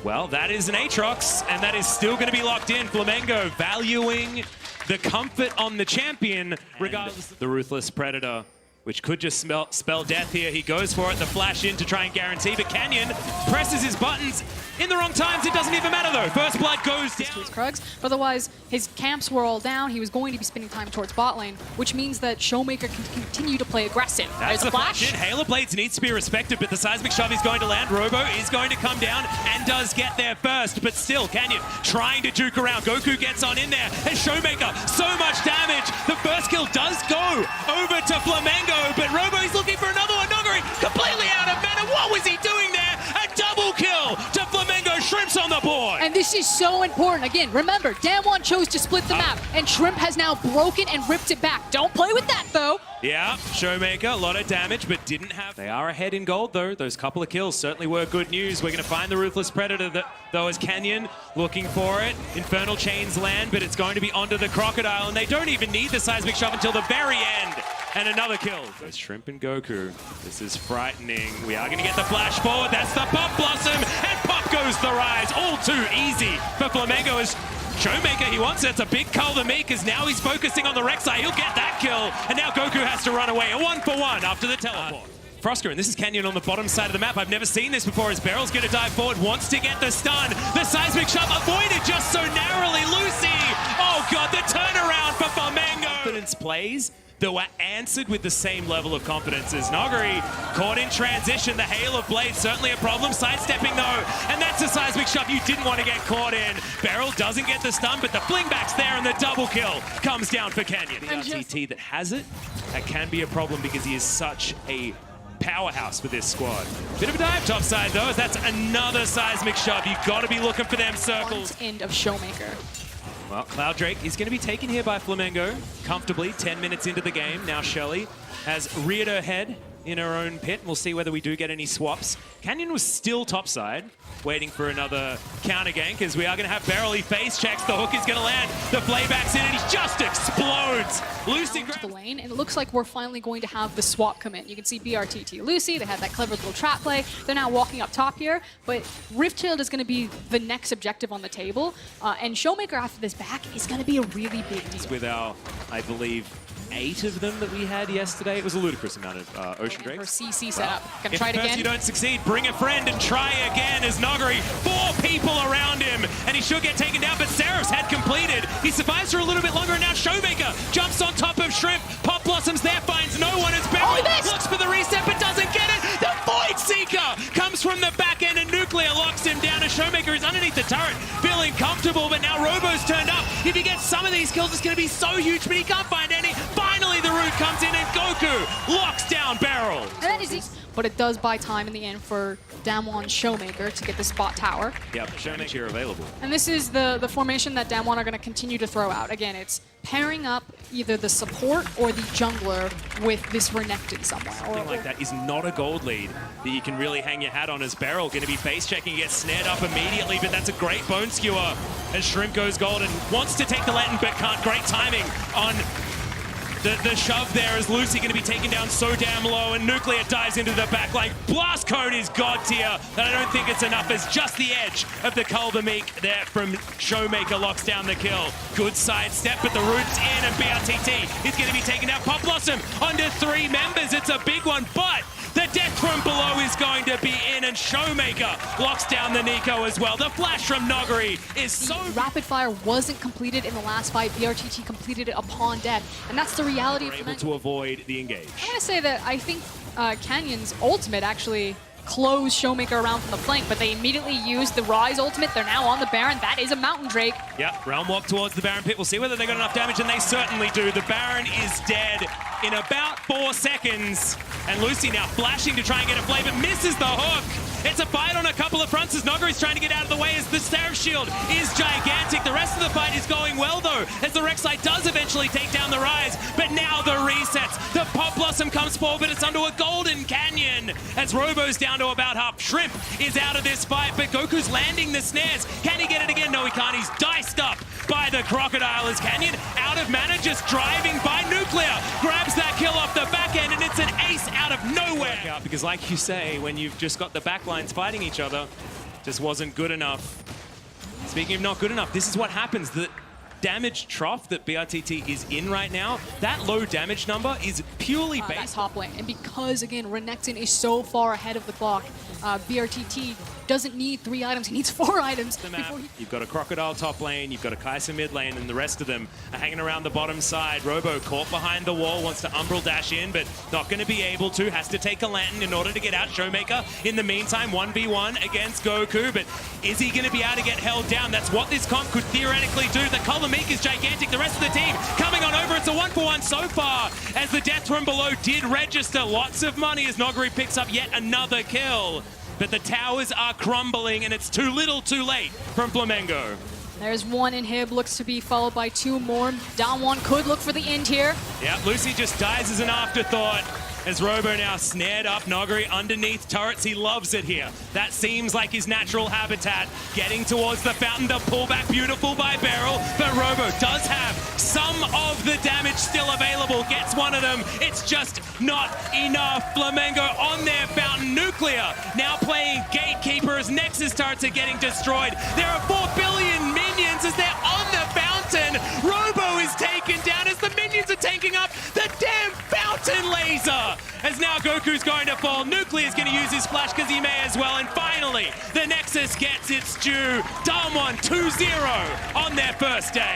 Well, that is an Aatrox, and that is still going to be locked in. Flamengo valuing the comfort on the champion, regardless of the Ruthless Predator, which could just spell death here. He goes for it, the flash in to try and guarantee, but Canyon presses his buttons in the wrong times. It doesn't even matter though. First blood goes down. To his Krugs, but otherwise his camps were all down. He was going to be spending time towards bot lane, which means that Showmaker can continue to play aggressive. That's the flash in. Halo Blades needs to be respected, but the seismic shove is going to land. Robo is going to come down and does get there first, but still Canyon trying to juke around. Goku gets on in there, and Showmaker, so much damage. The first kill does go over to Flamengo, but Robo is looking for another one. Noguri completely out of mana. What was he doing there? A double kill to Flamengo. Shrimp's on the board. And this is so important. Again, remember, Damwon chose to split the map, and Shrimp has now broken and ripped it back. Don't play with that, though. Yeah, Showmaker, a lot of damage, but didn't have... They are ahead in gold, though. Those couple of kills certainly were good news. We're going to find the Ruthless Predator, though, as Canyon looking for it. Infernal Chains land, but it's going to be onto the Crocodile, and they don't even need the seismic shove until the very end. And another kill. There's Shrimp and Goku. This is frightening. We are going to get the flash forward. That's the Pop Blossom, and pop goes the Rise. All too easy for Flamengo as Showmaker, he wants it. It's a big cull to me because now he's focusing on the Rek'Sai. He'll get that kill, and now Goku has to run away. A 1-for-1 after the teleport. Frosker, and this is Canyon on the bottom side of the map. I've never seen this before as Beryl's going to dive forward, wants to get the stun. The seismic shove avoided just so narrowly. Lucy, oh God, the turnaround for Flamengo. Confidence plays that were answered with the same level of confidence as Noguri. Caught in transition, the Hail of Blades certainly a problem. Sidestepping though, and that's a seismic shove you didn't want to get caught in. Beryl doesn't get the stun, but the fling back's there and the double kill comes down for Canyon. The RTT that has it, that can be a problem because he is such a powerhouse for this squad. Bit of a dive top side though, as that's another seismic shove. You've got to be looking for them circles. End of Showmaker. Well, Cloud Drake is going to be taken here by Flamengo comfortably, 10 minutes into the game. Now Shelly has reared her head in her own pit. We'll see whether we do get any swaps. Canyon was still topside, waiting for another counter gank, as we are going to have Beryl. He face checks, the hook is going to land, the playback's in, and he just explodes. Lucy to the lane, and it looks like we're finally going to have the swap come in. You can see BRTT Lucy, they had that clever little trap play. They're now walking up top here, but Rift Shield is going to be the next objective on the table, and Showmaker after this back is going to be a really big deal. With our, I believe, 8 of them that we had yesterday. It was a ludicrous amount of Ocean Drakes. For CC setup. Gonna try it again. If you don't succeed, bring a friend and try again as Noguri, 4 people around him, and he should get taken down, but Seraph's had completed. He survives for a little bit longer, and now Showmaker jumps on top of Shrimp. Pop Blossoms there, finds no one as Beryl looks for the reset, but doesn't get it. The Void Seeker comes from the back end, and Nuclear locks him down as Showmaker is underneath the turret, feeling comfortable, but now Robo's turned up. If he gets some of these kills, it's going to be so huge, but he can't find any. Finally, the root comes in, and Goku locks down Beryl. But it does buy time in the end for Damwon Showmaker to get the spot tower. Yep, Showmaker here available. And this is the formation that Damwon are going to continue to throw out. Again, it's pairing up either the support or the jungler with this Renekton somewhere. Something like that is not a gold lead that you can really hang your hat on, as Beryl going to be face checking, gets snared up immediately, but that's a great bone skewer as Shrimp goes gold and wants to take the Latin, but can't. Great timing on the shove there, as Lucy going to be taken down so damn low, and Nuclear dives into the back line. Blast Cone is god tier, and I don't think it's enough as just the edge of the Kulbamik there from Showmaker locks down the kill. Good side step, but the root's in, and BRTT is going to be taken down. Pop Blossom under 3 members. It's a big one, but the death from below is going to be in, and Showmaker locks down the Nico as well. The flash from Noguri is so... Rapid fire wasn't completed in the last fight. BRTT completed it upon death, and that's the reality of able to avoid the engage. I'm going to say that I think Canyon's ultimate actually closed Showmaker around from the flank, but they immediately used the Rise ultimate. They're now on the Baron. That is a Mountain Drake. Yep, Realm Walk towards the Baron pit. We'll see whether they got enough damage, and they certainly do. The Baron is dead in about 4 seconds. And Lucy now flashing to try and get a play, but misses the hook. It's a fight on a couple of fronts as Noguri's trying to get out of the way as the Seraph Shield is gigantic. The rest of the fight is going well though, as the Rek'Sai does eventually take down the Rise, but now the resets. The Pop Blossom comes forward, but it's under a Golden Canyon as Robo's down to about half. Shrimp is out of this fight, but Goku's landing the snares. Can he get it again? No, he can't. He's diced up by the Crocodile as Canyon out of mana, just driving by. Nuclear grabs that kill off the back end, and it's an ace out of nowhere. Because like you say, when you've just got the backlines fighting each other, just wasn't good enough. Speaking of not good enough, this is what happens. The damage trough that BRTT is in right now, that low damage number is purely based... That's top lane. And because, again, Renekton is so far ahead of the clock, BRTT doesn't need 3 items, he needs 4 items. Before he... You've got a Crocodile top lane, you've got a Kai'Sa mid lane, and the rest of them are hanging around the bottom side. Robo caught behind the wall, wants to Umbral dash in, but not going to be able to. Has to take a lantern in order to get out Showmaker. In the meantime, 1v1 against Goku, but is he going to be able to get held down? That's what this comp could theoretically do. The Colomik is gigantic. The rest of the team coming on over. It's a 1-for-1 so far, as the death from below did register. Lots of money as Noguri picks up yet another kill. But the towers are crumbling, and it's too little too late from Flamengo. There's 1 inhib, looks to be followed by 2 more. Damwon could look for the end here. Yeah, Lucy just dies as an afterthought. As Robo now snared up Noguri underneath turrets. He loves it here. That seems like his natural habitat. Getting towards the fountain, the pullback beautiful by Beryl, but Robo does have some of the damage still available. Gets one of them. It's just not enough. Flamengo on their fountain. Nuclear now playing gatekeeper as Nexus turrets are getting destroyed. There are 4 billion minions as they're on the fountain. Robo is taken down as the minions are taking up the damn fountain laser. As now Goku's going to fall. Nuclear's going to use his flash because he may as well. And finally, the Nexus gets its due. Damwon 2-0 on their first day.